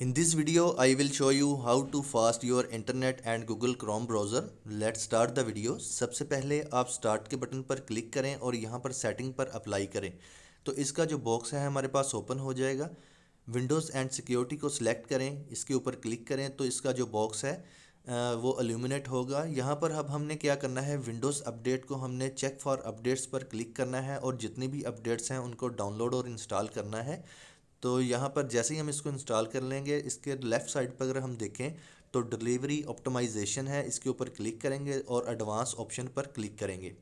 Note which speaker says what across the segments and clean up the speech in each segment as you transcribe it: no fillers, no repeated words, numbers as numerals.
Speaker 1: In this video, I will show you how to fast your internet and Google Chrome browser. Let's start the video. सबसे पहले आप start के button पर click करें और यहाँ पर सेटिंग पर अप्लाई करें। तो इसका जो बॉक्स है हमारे पास ओपन हो जाएगा। विंडोज़ एंड सिक्योरिटी को सिलेक्ट करें, इसके ऊपर क्लिक करें तो इसका जो बॉक्स है वो इल्यूमिनेट होगा। यहाँ पर अब हमने क्या करना है, विंडोज़ अपडेट को हमने चेक फॉर अपडेट्स पर क्लिक करना है और जितनी भी अपडेट्स हैं उनको डाउनलोड और इंस्टॉल करना है। तो यहाँ पर जैसे ही हम इसको इंस्टॉल कर लेंगे, इसके लेफ़्ट साइड पर अगर हम देखें तो डिलीवरी ऑप्टिमाइजेशन है, इसके ऊपर क्लिक करेंगे और एडवांस ऑप्शन पर क्लिक करेंगे।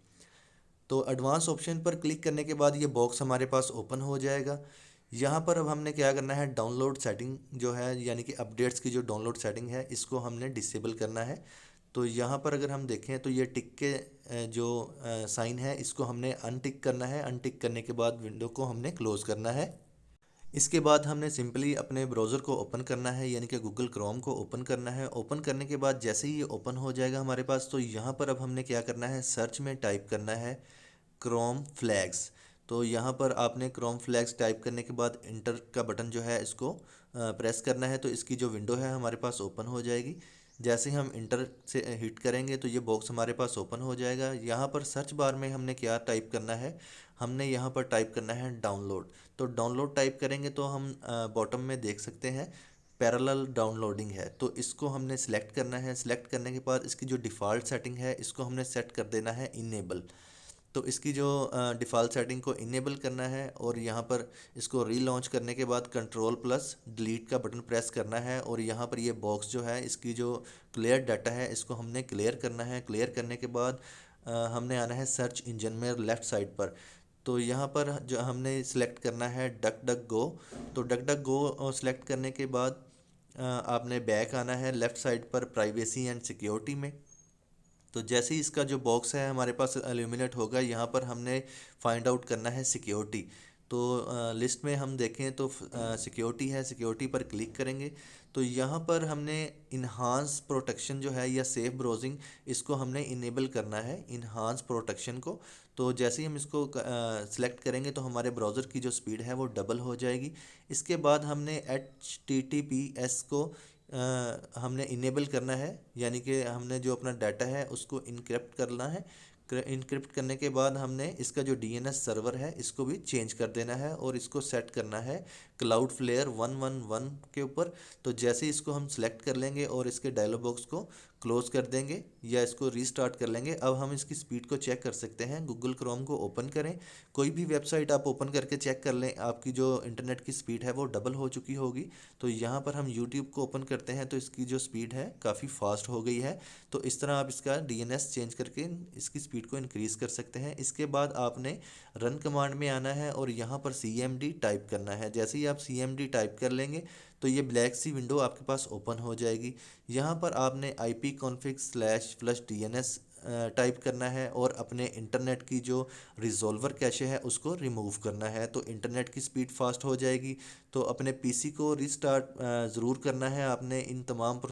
Speaker 1: तो एडवांस ऑप्शन पर क्लिक करने के बाद ये बॉक्स हमारे पास ओपन हो जाएगा। यहाँ पर अब हमने क्या करना है, डाउनलोड सेटिंग जो है यानी कि अपडेट्स की जो डाउनलोड सेटिंग है इसको हमने डिसेबल करना है। तो यहाँ पर अगर हम देखें तो ये टिक के जो साइन है इसको हमने अनटिक करना है। अनटिक करने के बाद विंडो को हमने क्लोज़ करना है। इसके बाद हमने सिंपली अपने ब्राउज़र को ओपन करना है यानी कि गूगल क्रोम को ओपन करना है। ओपन करने के बाद जैसे ही ये ओपन हो जाएगा हमारे पास, तो यहाँ पर अब हमने क्या करना है, सर्च में टाइप करना है क्रोम फ्लैग्स। तो यहाँ पर आपने क्रोम फ्लैग्स टाइप करने के बाद इंटर का बटन जो है इसको प्रेस करना है। तो इसकी जो विंडो है हमारे पास ओपन हो जाएगी। जैसे ही हम इंटर से हिट करेंगे तो ये बॉक्स हमारे पास ओपन हो जाएगा। यहाँ पर सर्च बार में हमने क्या टाइप करना है, हमने यहाँ पर टाइप करना है डाउनलोड। तो डाउनलोड टाइप करेंगे तो हम बॉटम में देख सकते हैं पैरेलल डाउनलोडिंग है, तो इसको हमने सेलेक्ट करना है। सेलेक्ट करने के बाद इसकी जो डिफ़ॉल्ट सेटिंग है इसको हमने सेट कर देना है इनेबल। तो इसकी जो डिफ़ॉल्ट सेटिंग को इनेबल करना है और यहाँ पर इसको रीलॉन्च करने के बाद कंट्रोल प्लस डिलीट का बटन प्रेस करना है और यहाँ पर ये बॉक्स जो है इसकी जो क्लियर डाटा है इसको हमने क्लियर करना है। क्लियर करने के बाद हमने आना है सर्च इंजन में लेफ़्ट साइड पर। तो यहाँ पर जो हमने सेलेक्ट करना है डक डक गो। तो डक डक गो सेलेक्ट करने के बाद आपने बैक आना है लेफ़्ट साइड पर प्राइवेसी एंड सिक्योरिटी में। तो जैसे ही इसका जो बॉक्स है हमारे पास एल्यूमिनेट होगा, यहाँ पर हमने फाइंड आउट करना है सिक्योरिटी। तो लिस्ट में हम देखें तो सिक्योरिटी है, सिक्योरिटी पर क्लिक करेंगे तो यहाँ पर हमने इन्हांस प्रोटेक्शन जो है या सेफ ब्राउजिंग इसको हमने इनेबल करना है, इन्हांस प्रोटेक्शन को। तो जैसे ही हम इसको सिलेक्ट करेंगे तो हमारे ब्राउज़र की जो स्पीड है वो डबल हो जाएगी। इसके बाद हमने HTTPS को हमने इनेबल करना है यानी कि हमने जो अपना डाटा है उसको इनक्रिप्ट करना है। इनक्रिप्ट करने के बाद हमने इसका जो DNS सर्वर है इसको भी चेंज कर देना है और इसको सेट करना है क्लाउडफ्लेयर 111 के ऊपर। तो जैसे इसको हम सेलेक्ट कर लेंगे और इसके डायलॉग बॉक्स को क्लोज कर देंगे या इसको रीस्टार्ट कर लेंगे। अब हम इसकी स्पीड को चेक कर सकते हैं। गूगल क्रोम को ओपन करें, कोई भी वेबसाइट आप ओपन करके चेक कर लें, आपकी जो इंटरनेट की स्पीड है वो डबल हो चुकी होगी। तो यहाँ पर हम यूट्यूब को ओपन करते हैं तो इसकी जो स्पीड है काफ़ी फास्ट हो गई है। तो इस तरह आप इसका DNS चेंज करके इसकी स्पीड को इंक्रीज़ कर सकते हैं। इसके बाद आपने रन कमांड में आना है और यहाँ पर CMD टाइप करना है। जैसे ही आप CMD टाइप कर लेंगे तो ये ब्लैक सी विंडो आपके पास ओपन हो जाएगी। यहाँ पर आपने IP-config/flush DNS टाइप करना है और अपने इंटरनेट की जो रिजॉल्वर कैशे है उसको रिमूव करना है। तो इंटरनेट की स्पीड फास्ट हो जाएगी। तो अपने PC को रिस्टार्ट ज़रूर करना है आपने। इन तमाम